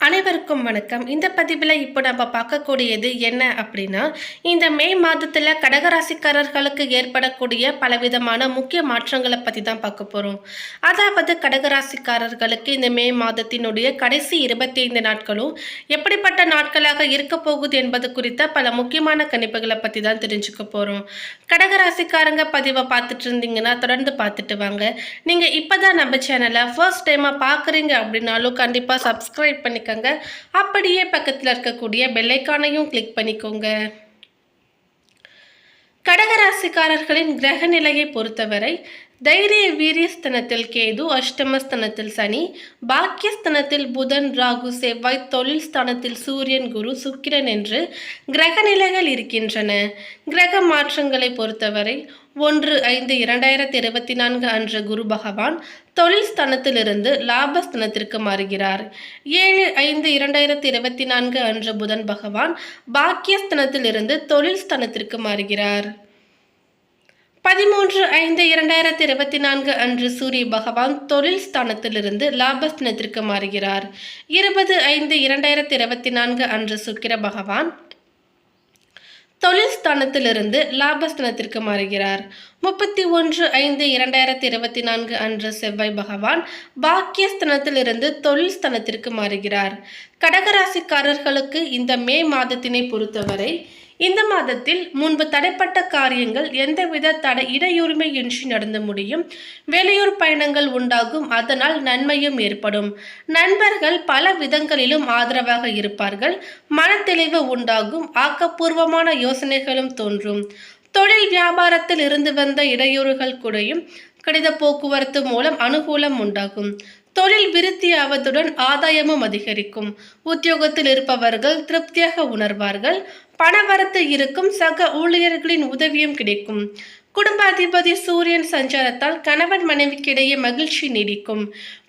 அனைவருக்கும் வணக்கம். இந்த பதிவில் இப்போ நம்ம பார்க்கக்கூடியது என்ன அப்படின்னா, இந்த மே மாதத்தில் கடகராசிக்காரர்களுக்கு ஏற்படக்கூடிய பலவிதமான முக்கிய மாற்றங்களை பற்றி தான் பார்க்க போகிறோம். அதாவது கடகராசிக்காரர்களுக்கு இந்த மே மாதத்தினுடைய கடைசி 25 நாட்களும் எப்படிப்பட்ட நாட்களாக இருக்க போகுது என்பது குறித்த பல முக்கியமான கணிப்புகளை பற்றி தான் தெரிஞ்சுக்க போகிறோம். கடகராசிக்காரங்க பதிவை பார்த்துட்டு இருந்தீங்கன்னா தொடர்ந்து பார்த்துட்டு வாங்க. நீங்கள் இப்போ தான் நம்ம சேனலை ஃபர்ஸ்ட் டைமாக பார்க்குறீங்க அப்படின்னாலும் கண்டிப்பாக சப்ஸ்கிரைப் பண்ணிக்கோங்க. அப்படியே பக்கத்தில் இருக்கக்கூடிய பெல் ஐகானையும் கிளிக் பண்ணிக்கோங்க. கடகராசிக்காரர்களின் கிரக நிலையை பொறுத்தவரை தைரிய வீரியஸ்தனத்தில் கேது, அஷ்டமஸ்தனத்தில் சனி, பாக்கியஸ்தனத்தில் புதன், ராகு, செவ்வாய், தொழில் ஸ்தானத்தில் சூரியன், குரு, சுக்கிரன் என்று கிரக நிலைகள் இருக்கின்றன. கிரக மாற்றங்களை பொறுத்தவரை 1/5/2024 அன்று குரு பகவான் தொழில் ஸ்தானத்திலிருந்து லாபஸ்தானத்திற்கு மாறுகிறார். 7/5/2024 அன்று புதன் பகவான் பாக்கியஸ்தானத்திலிருந்து தொழில் ஸ்தானத்திற்கு மாறுகிறார். 13/5/2024 அன்று சூரிய பகவான் தொழில் ஸ்தானத்திலிருந்து லாபஸ்தானத்திற்கு மாறுகிறார். 20/5/2024 அன்று சுக்கிர பகவான் தொழில் ஸ்தானத்திலிருந்து லாபஸ்தானத்திற்கு மாறுகிறார். 31/5/2024 அன்று செவ்வாய் பகவான் பாக்கியஸ்தானத்திலிருந்து தொழில் ஸ்தானத்திற்கு மாறுகிறார். கடகராசிக்காரர்களுக்கு இந்த மே மாதத்தினை பொறுத்தவரை இந்த மாதத்தில் முன்பு தடைப்பட்ட காரியங்கள் எந்தவித இடையூறுமையின்றி நடந்து முடியும். வெளியூர் பயணங்கள் உண்டாகும், அதனால் நன்மையும் ஏற்படும். நண்பர்கள் பல விதங்களிலும் ஆதரவாக இருப்பார்கள். மனத்தெளிவு உண்டாகும், ஆக்கப்பூர்வமான யோசனைகளும் தோன்றும். தொழில் வியாபாரத்தில் இருந்து வந்த இடையூறுகள் குறையும். கடித போக்குவரத்து மூலம் அனுகூலம் உண்டாகும். தொழில் விருத்தியாவதுடன் ஆதாயமும் அதிகரிக்கும். உத்தியோகத்தில் இருப்பவர்கள் திருப்தியாக உணர்வார்கள். பணவரத்து இருக்கும், சக ஊழியர்களின் உதவியும் கிடைக்கும். குடும்ப அதிபதி சூரியன் சஞ்சாரத்தால் கணவன் மனைவிக்கிடையே மகிழ்ச்சி நீடிக்கும்.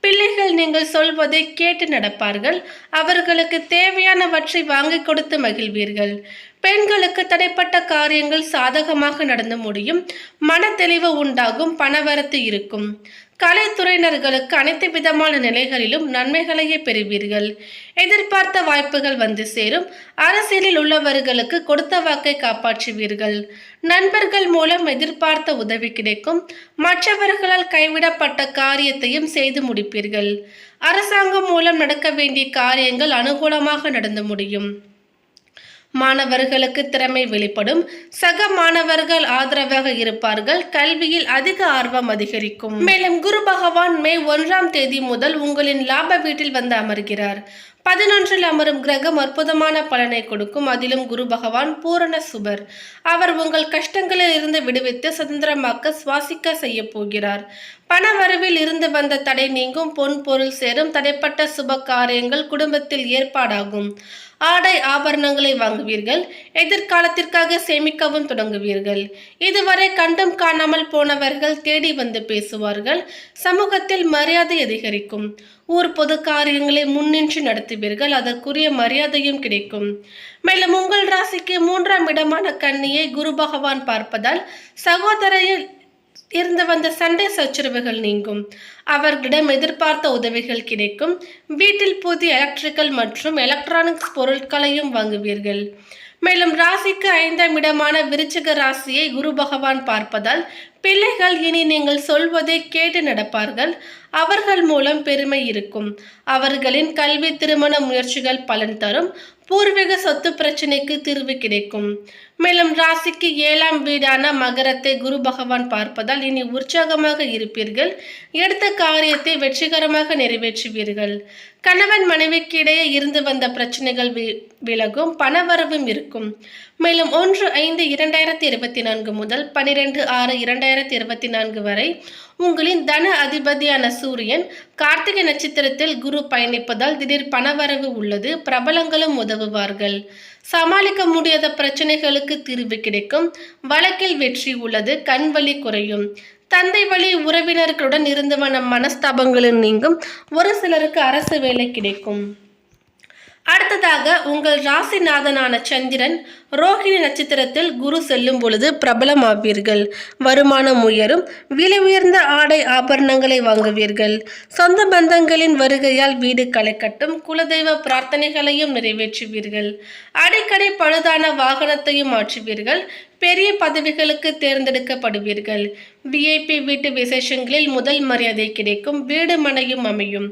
பிள்ளைகள் நீங்கள் சொல்வதை கேட்டு நடப்பார்கள். அவர்களுக்கு தேவையானவற்றை வாங்கி கொடுத்து மகிழ்வீர்கள். பெண்களுக்கு தடைப்பட்ட காரியங்கள் சாதகமாக நடந்து முடியும். மன தெளிவு உண்டாகும், பணவரத்து இருக்கும். கலைத்துறையினர்களுக்கு அனைத்து விதமான நிலைகளிலும் நன்மைகளையே பெறுவீர்கள். எதிர்பார்த்த வாய்ப்புகள் வந்து சேரும். அரசியலில் உள்ளவர்களுக்கு கொடுத்த வாக்கை காப்பாற்றுவீர்கள். நண்பர்கள் மூலம் எதிர்பார்த்த உதவி கிடைக்கும். மற்றவர்களால் கைவிடப்பட்ட காரியத்தையும் செய்து முடிப்பீர்கள். அரசாங்கம் மூலம் நடக்க வேண்டிய காரியங்கள் அனுகூலமாக நடந்து முடியும். மாணவர்களுக்கு திறமை வெளிப்படும். சக மாணவர்கள் ஆதரவாக இருப்பார்கள். கல்வியில் அதிக ஆர்வம் அதிகரிக்கும். மேலும் குரு பகவான் மே 1ஆம் தேதி முதல் உங்களின் லாப வீட்டில் வந்து அமர்கிறார். 11இல் அமரும் கிரகம் அற்புதமான பலனை கொடுக்கும். அதிலும் குரு பகவான் பூரண சுபர். அவர் உங்கள் கஷ்டங்களில் இருந்து விடுவித்து சுதந்திரமாக்க சுவாசிக்க செய்ய போகிறார். பணவரவில் இருந்து வந்த தடை நீங்கும். பொன் பொருள் சேரும். தடைப்பட்ட சுப காரியங்கள் குடும்பத்தில் ஏற்பாடாகும். ஆடை ஆபரணங்களை வாங்குவீர்கள். எதிர்காலத்திற்காக சேமிக்கவும் தொடங்குவீர்கள். இதுவரை கண்டும் காணாமல் போனவர்கள் தேடி வந்து பேசுவார்கள். சமூகத்தில் மரியாதை அதிகரிக்கும். ஊர் பொது காரியங்களை முன்னின்று நடத்துவீர்கள். அதற்குரிய மரியாதையும் கிடைக்கும். மேலும் உங்கள் ராசிக்கு 3ஆம் இடமான கன்னியை குரு பகவான் பார்ப்பதால் சகோதரையில் இருந்து வந்த சண்டை சச்சரவுகள் நீங்கும். அவர்களிடம் எதிர்பார்த்த உதவிகள் கிடைக்கும். வீட்டில் புதிய எலக்ட்ரிக்கல் மற்றும் எலக்ட்ரானிக்ஸ் பொருட்களையும் வாங்குவீர்கள். மேலும் ராசிக்கு 5ஆம் இடமான விருச்சிக ராசியை குரு பகவான் பார்ப்பதால் பிள்ளைகள் இனி நீங்கள் சொல்வதை கேட்டு நடப்பார்கள். அவர்கள் மூலம் பெருமை இருக்கும். அவர்களின் கல்வி திருமண முயற்சிகள் பலன் தரும். பூர்வீக சொத்து பிரச்சனைக்கு தீர்வு கிடைக்கும். மேலும் ராசிக்கு 7ஆம் வீடான மகரத்தை குரு பகவான் பார்ப்பதால் இனி உற்சாகமாக இருப்பீர்கள். எடுத்த காரியத்தை வெற்றிகரமாக நிறைவேற்றுவீர்கள். கணவன் மனைவிக்கு இடையே இருந்து வந்த பிரச்சனைகள் விலகும். பணவரவும் இருக்கும். மேலும் 1/5/2024 முதல் 12/6/2024 வரை உங்களின் தன அதிபதியான சூரியன் கார்த்திகை நட்சத்திரத்தில் குரு பயணிப்பதால் திடீர் பணவரவு உள்ளது. பிரபலங்களும் உதவுவார்கள். சமாளிக்க முடியாத பிரச்சனைகளுக்கு தீர்வு கிடைக்கும். வழக்கில் வெற்றி உள்ளது. கண் வலி குறையும். தந்தை வழி உறவினர்களுடன் இருந்து வந்த மனஸ்தாபங்களும் நீங்கும். ஒரு சிலருக்கு அரசு வேலை கிடைக்கும். அடுத்ததாக உங்கள் ராசிநாதனான சந்திரன் ரோஹிணி நட்சத்திரத்தில் குரு செல்லும் பொழுது பிரபலமாவீர்கள். வருமானம் உயரும். விலை உயர்ந்த ஆடை ஆபரணங்களை வாங்குவீர்கள். சொந்த பந்தங்களின் வருகையால் வீடு களை கட்டும். குலதெய்வ பிரார்த்தனைகளையும் நிறைவேற்றுவீர்கள். அடிக்கடி பழுதான வாகனத்தையும் மாற்றுவீர்கள். பெரிய பதவிகளுக்கு தேர்ந்தெடுக்கப்படுவீர்கள். விஐபி வீட்டு விசேஷங்களில் முதல் மரியாதை கிடைக்கும். வீடு மனையும் அமையும்.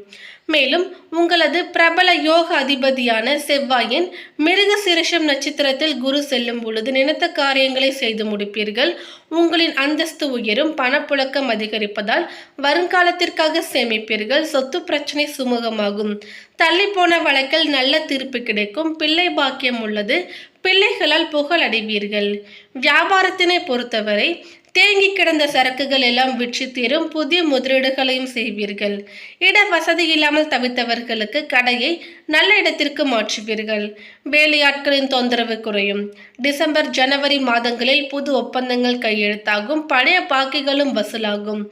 மேலும் உங்களது பிரபல யோக அதிபதியான செவ்வாயின் மிருகசீரிஷம் நட்சத்திரத்தில் குரு செல்லும் பொழுது நினைத்த காரியங்களை செய்து முடிப்பீர்கள். உங்களின் அந்தஸ்து உயரும். பணப்புழக்கம் அதிகரிப்பதால் வருங்காலத்திற்காக சேமிப்பீர்கள். சொத்து பிரச்சனை சுமூகமாகும். தள்ளி போன வழக்கில் நல்ல தீர்ப்பு கிடைக்கும். பிள்ளை பாக்கியம் உள்ளது. பிள்ளைகளால் புகழ் அடைவீர்கள். வியாபாரத்தினை பொறுத்தவரை தேங்கி கிடந்த சரக்குகள் எல்லாம் விற்று தீரும். புதிய முதலீடுகளையும் செய்வீர்கள். இட வசதி இல்லாமல் தவித்தவர்களுக்கு கடையை நல்ல இடத்திற்கு மாற்றுவீர்கள். வேலையாட்களின் தொந்தரவு குறையும். டிசம்பர் ஜனவரி மாதங்களில் புது ஒப்பந்தங்கள் கையெழுத்தாகும். பழைய பாக்கிகளும் வசூலாகும்.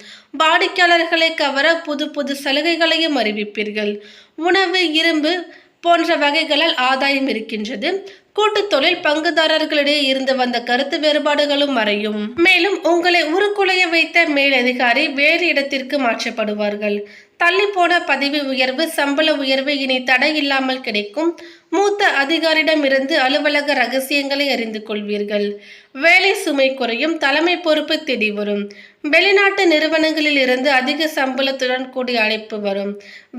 வாடிக்கையாளர்களை கவர புது புது சலுகைகளையும் அறிவிப்பீர்கள். உணவு, இரும்பு போன்ற வகைகளால் ஆதாயம் இருக்கின்றது. கூட்டுத் தொழில் பங்குதாரர்களிடையே இருந்து வந்த கருத்து வேறுபாடுகளும் மறையும். மேலும் உங்களை உருக்குலைய வைத்த மேலதிகாரி வேறு இடத்திற்கு மாற்றப்படுவார்கள். தள்ளி போன பதவி உயர்வு, சம்பள உயர்வு இனி தடை இல்லாமல் கிடைக்கும். மூத்த அதிகாரிடமிருந்து அலுவலக ரகசியங்களை அறிந்து கொள்வீர்கள். வேலை சுமை குறையும். தலைமை பொறுப்பு தேடி வரும். வெளிநாட்டு நிறுவனங்களில் இருந்து அதிக சம்பளத்துடன் கூடிய அழைப்பு வரும்.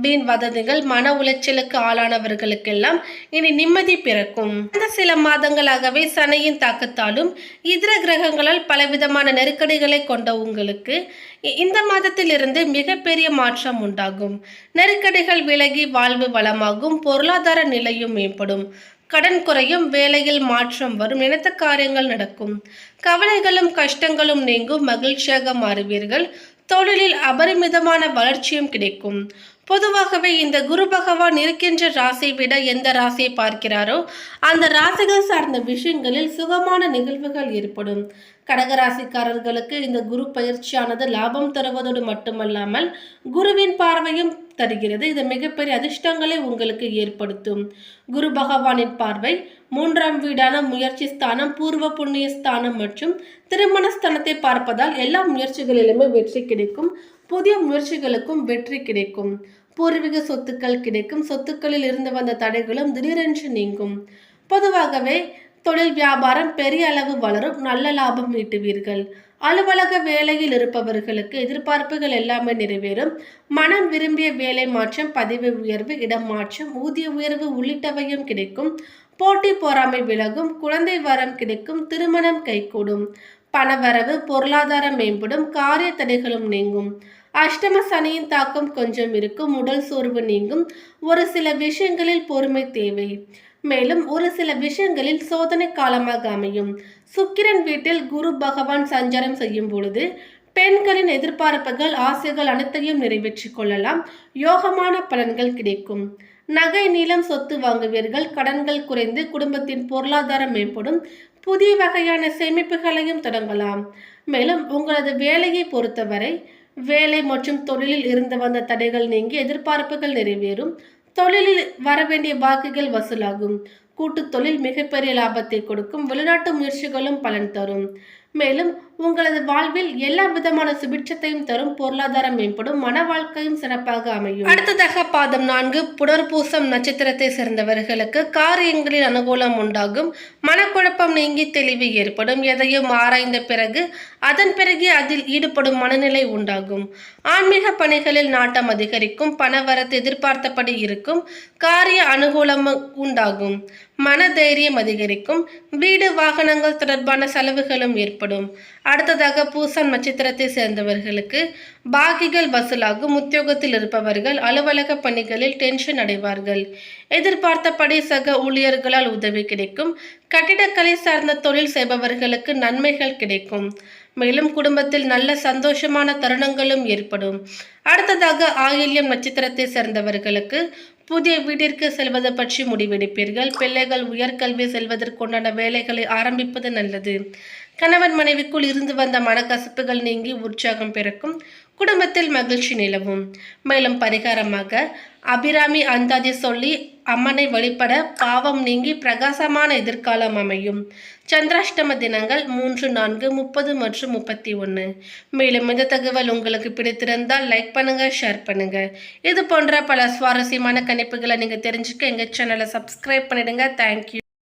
வீண் வதந்திகள், மன உளைச்சலுக்கு ஆளானவர்களுக்கெல்லாம் இனி நிம்மதி பிறக்கும். இந்த சில மாதங்களாகவே சனியின் தாக்கத்தாலும் இதர கிரகங்களால் பலவிதமான நெருக்கடிகளை கொண்ட உங்களுக்கு இந்த மாதத்திலிருந்து மிகப்பெரிய மாற்றம் உண்டாகும். நெருக்கடிகள் விலகி வாழ்வு வளமாகும். பொருளாதார நிலையும் மேம்படும். கடன் குறையும். வேலையில் மாற்றம் வரும். நினைத்த காரியங்கள் நடக்கும். கவலைகளும் கஷ்டங்களும் நீங்கும். மகிழ்ச்சியாக மாறுவீர்கள். தொழிலில் அபரிமிதமான வளர்ச்சியும் கிடைக்கும். பொதுவாகவே இந்த குரு பகவான் இருக்கின்ற ராசியை விட எந்த ராசியை பார்க்கிறாரோ அந்த ராசிகள் சார்ந்த விஷயங்களில் சுகமான நிகழ்வுகள் ஏற்படும். கடகராசிக்காரர்களுக்கு இந்த குரு பயிற்சியானது லாபம் தருவதோடு மட்டுமல்லாமல் குருவின் பார்வையும் தருகிறது. இது மிகப்பெரிய அதிர்ஷ்டங்களை உங்களுக்கு ஏற்படுத்தும். குரு பகவானின் பார்வை 3ஆம் வீடான முயற்சி ஸ்தானம், பூர்வ புண்ணிய ஸ்தானம் மற்றும் திருமண ஸ்தானத்தை பார்ப்பதால் எல்லா முயற்சிகளிலுமே வெற்றி கிடைக்கும். புதிய முயற்சிகளுக்கும் வெற்றி கிடைக்கும். பூர்வீக சொத்துக்கள் கிடைக்கும். சொத்துக்களில் இருந்து வந்த தடைகளும் திடீரென்று நீங்கும். பொதுவாகவே தொழில் வியாபாரம் பெரிய அளவு வளரும். நல்ல லாபம் ஈட்டுவீர்கள். அலுவலக வேலையில் இருப்பவர்களுக்கு எதிர்பார்ப்புகள் எல்லாமே நிறைவேறும். மனம் விரும்பிய வேலை மாற்றம், பதவி உயர்வு, இடம் மாற்றம், ஊதிய உயர்வு உள்ளிட்டவையும் கிடைக்கும். போட்டி பொறாமை விலகும். குழந்தை வரம் கிடைக்கும். திருமணம் கைகூடும். பணவரவு, பொருளாதாரம் மேம்படும். காரிய தடைகளும் நீங்கும். அஷ்டம சனியின் தாக்கம் கொஞ்சம் இருக்கும். உடல் சோர்வு நீங்கும். ஒரு சில விஷயங்களில் பொறுமை தேவை. மேலும் ஒரு சில விஷயங்களில் சோதனை காலமாக அமையும். சுக்கிரன் வீட்டில் குரு பகவான் சஞ்சாரம் செய்யும் பொழுது பெண்களின் எதிர்பார்ப்புகள், ஆசைகள் அனைத்தையும் நிறைவேற்றிக் கொள்ளலாம். யோகமான பலன்கள் கிடைக்கும். நகை, நீளம், சொத்து வாங்குவீர்கள். கடன்கள் குறைந்து குடும்பத்தின் பொருளாதாரம் மேம்படும். புதிய வகையான சேமிப்புகளையும் தொடங்கலாம். மேலும் உங்களது வேலையை பொறுத்தவரை வேலை மற்றும் தொழிலில் இருந்து வந்த தடைகள் நீங்கி எதிர்பார்ப்புகள் நிறைவேறும். தொழிலில் வரவேண்டிய பாக்கிகள் வசூலாகும். கூட்டுத் தொழில் மிகப்பெரிய லாபத்தை கொடுக்கும். வெளிநாட்டு முயற்சிகளும் பலன் தரும். மேலும் உங்களது வாழ்வில் எல்லா விதமான சுபிட்சத்தையும் தரும். பொருளாதாரம் மேம்படும். மன வாழ்க்கையும் சிறப்பாக அமையும். அடுத்ததாக பாதம் 4 புனர்பூசம் நட்சத்திரத்தை சேர்ந்தவர்களுக்கு காரியங்களில் அனுகூலம் உண்டாகும். மனக்குழப்பம் நீங்கி தெளிவு ஏற்படும். எதையும் ஆராய்ந்த பிறகு அதன் பிறகு அதில் ஈடுபடும் மனநிலை உண்டாகும். ஆன்மீக பணிகளில் நாட்டம் அதிகரிக்கும். பணவரத்து எதிர்பார்த்தபடி இருக்கும். காரிய அனுகூலம் உண்டாகும். மன தைரியம் அதிகரிக்கும். வீடு, வாகனங்கள் தொடர்பான செலவுகளும் ஏற்படும். அடுத்ததாக பூசம் நட்சத்திரத்தை சேர்ந்தவர்களுக்கு பாக்கிகள் வசூலாகும். உத்தியோகத்தில் இருப்பவர்கள் அலுவலக பணிகளில் டென்ஷன் அடைவார்கள். எதிர்பார்த்தபடி சக ஊழியர்களால் உதவி கிடைக்கும். கட்டிடக்கலை சார்ந்த தொழில் செய்பவர்களுக்கு நன்மைகள் கிடைக்கும். மேலும் குடும்பத்தில் நல்ல சந்தோஷமான தருணங்களும் ஏற்படும். அடுத்ததாக ஆயில்யம் நட்சத்திரத்தை சேர்ந்தவர்களுக்கு புதிய வீட்டிற்கு செல்வது பற்றி முடிவெடுப்பீர்கள். பிள்ளைகள் உயர்கல்வி செல்வதற்குண்டான வேலைகளை ஆரம்பிப்பது நல்லது. கணவன் மனைவிக்குள் இருந்து வந்த மனக்கசப்புகள் நீங்கி உற்சாகம் பிறக்கும். குடும்பத்தில் மகிழ்ச்சி நிலவும். மேலும் பரிகாரமாக அபிராமி அந்தாதி சொல்லி அம்மனை வழிபட பாவம் நீங்கி பிரகாசமான எதிர்காலம் அமையும். சந்திராஷ்டம தினங்கள் 3, 4, 30 மற்றும் 31. மேலும் இந்த தகவல் உங்களுக்கு பிடித்திருந்தால் லைக் பண்ணுங்க, ஷேர் பண்ணுங்க. இது போன்ற பல சுவாரஸ்யமான கணிப்புகளை நீங்க தெரிஞ்சுக்க எங்க சேனலை சப்ஸ்கிரைப் பண்ணிடுங்க. தேங்க்யூ.